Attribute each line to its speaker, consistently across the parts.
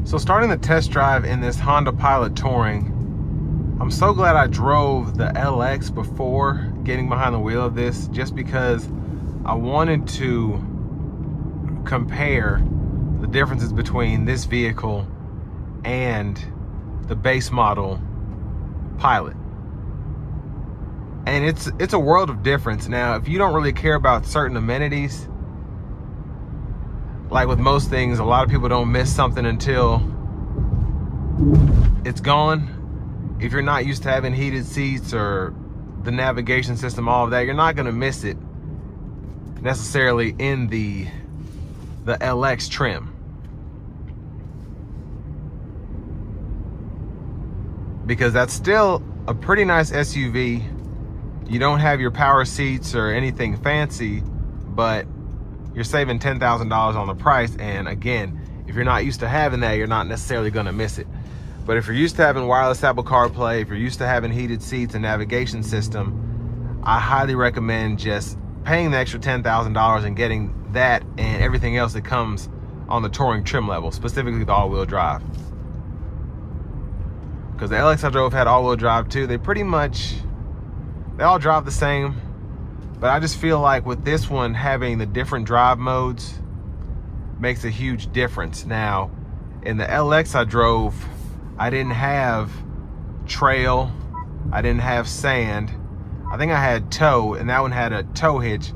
Speaker 1: So starting the test drive in this Honda Pilot Touring, I'm so glad I drove the LX before getting behind the wheel of this, just because I wanted to compare the differences between this vehicle and the base model Pilot. And it's a world of difference. Now, if you don't really care about certain amenities, like with most things, a lot of people don't miss something until it's gone. If you're not used to having heated seats or the navigation system, all of that, you're not gonna miss it necessarily in the LX trim. Because that's still a pretty nice SUV. You don't have your power seats or anything fancy, but you're saving $10,000 on the price. And again, if you're not used to having that, you're not necessarily gonna miss it. But if you're used to having wireless Apple CarPlay, if you're used to having heated seats and navigation system, I highly recommend just paying the extra $10,000 and getting that and everything else that comes on the Touring trim level, specifically the all-wheel drive. Because the LX I drove had all-wheel drive too. They all drive the same. But I just feel like with this one, having the different drive modes makes a huge difference. Now, in the LX I drove, I didn't have trail, I didn't have sand. I think I had tow, and that one had a tow hitch.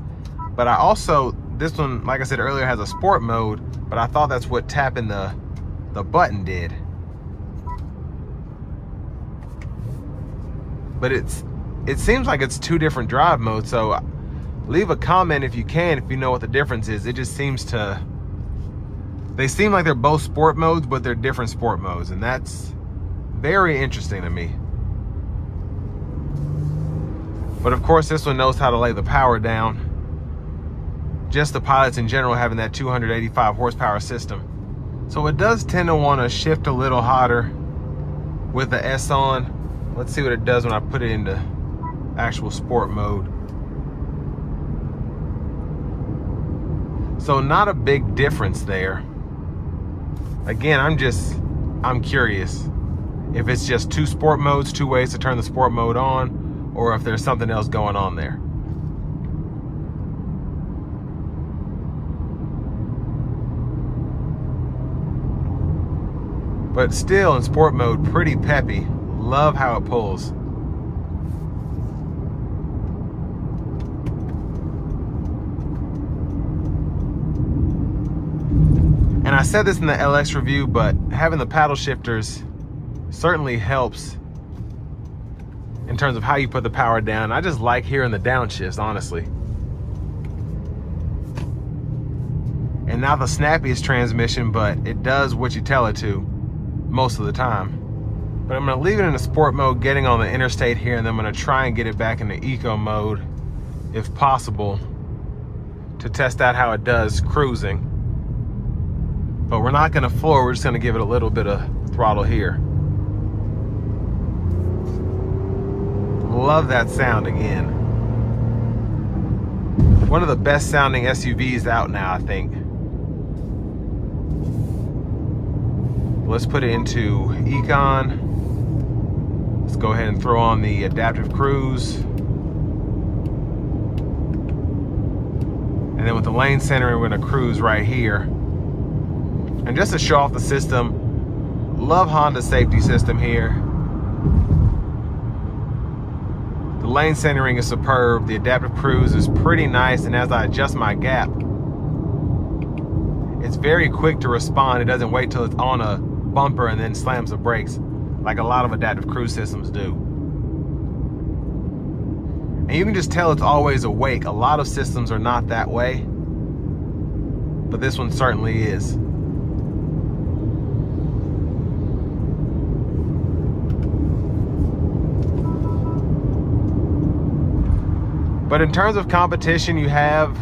Speaker 1: But I also, this one, like I said earlier, has a sport mode, but I thought that's what tapping the button did. But it seems like it's two different drive modes, so leave a comment if you can, if you know what the difference is. It just seems they seem like they're both sport modes, but they're different sport modes, and that's very interesting to me. But of course, this one knows how to lay the power down. Just the Pilots in general having that 285 horsepower system. So it does tend to want to shift a little hotter with the S on. Let's see what it does when I put it into actual sport mode. So not a big difference there. Again, I'm curious if it's just two sport modes, two ways to turn the sport mode on, or if there's something else going on there. But still in sport mode, pretty peppy. Love how it pulls. And I said this in the LX review, but having the paddle shifters certainly helps in terms of how you put the power down. I just like hearing the downshifts, honestly. And not the snappiest transmission, but it does what you tell it to most of the time. But I'm gonna leave it in a sport mode, getting on the interstate here, and then I'm gonna try and get it back into eco mode, if possible, to test out how it does cruising. But we're not gonna floor, we're just gonna give it a little bit of throttle here. Love that sound again. One of the best sounding SUVs out now, I think. Let's put it into Econ. Let's go ahead and throw on the adaptive cruise. And then with the lane centering, we're gonna cruise right here. And just to show off the system, love Honda's safety system here. The lane centering is superb. The adaptive cruise is pretty nice, and as I adjust my gap, it's very quick to respond. It doesn't wait till it's on a bumper and then slams the brakes like a lot of adaptive cruise systems do. And you can just tell it's always awake. A lot of systems are not that way, but this one certainly is. But in terms of competition, you have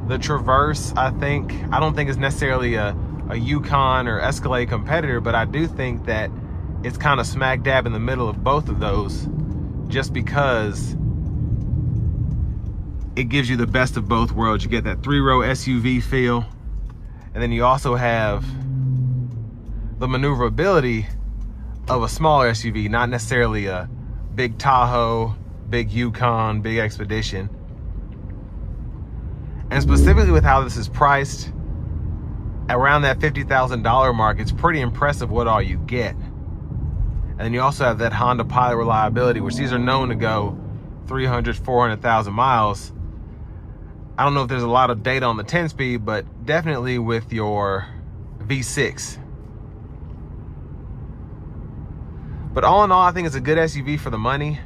Speaker 1: the Traverse. I don't think it's necessarily a Yukon or Escalade competitor, but I do think that it's kind of smack dab in the middle of both of those, just because it gives you the best of both worlds. You get that three-row SUV feel, and then you also have the maneuverability of a smaller SUV, not necessarily a big Tahoe, big Yukon, big Expedition. And specifically with how this is priced, around that $50,000 mark, it's pretty impressive what all you get. And then you also have that Honda Pilot reliability, which these are known to go 300, 400,000 miles. I don't know if there's a lot of data on the 10-speed, but definitely with your V6. But all in all, I think it's a good SUV for the money.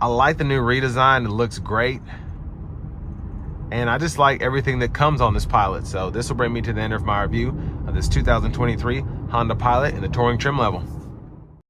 Speaker 1: I like the new redesign. It looks great. And I just like everything that comes on this Pilot. So this will bring me to the end of my review of this 2023 Honda Pilot in the touring trim level.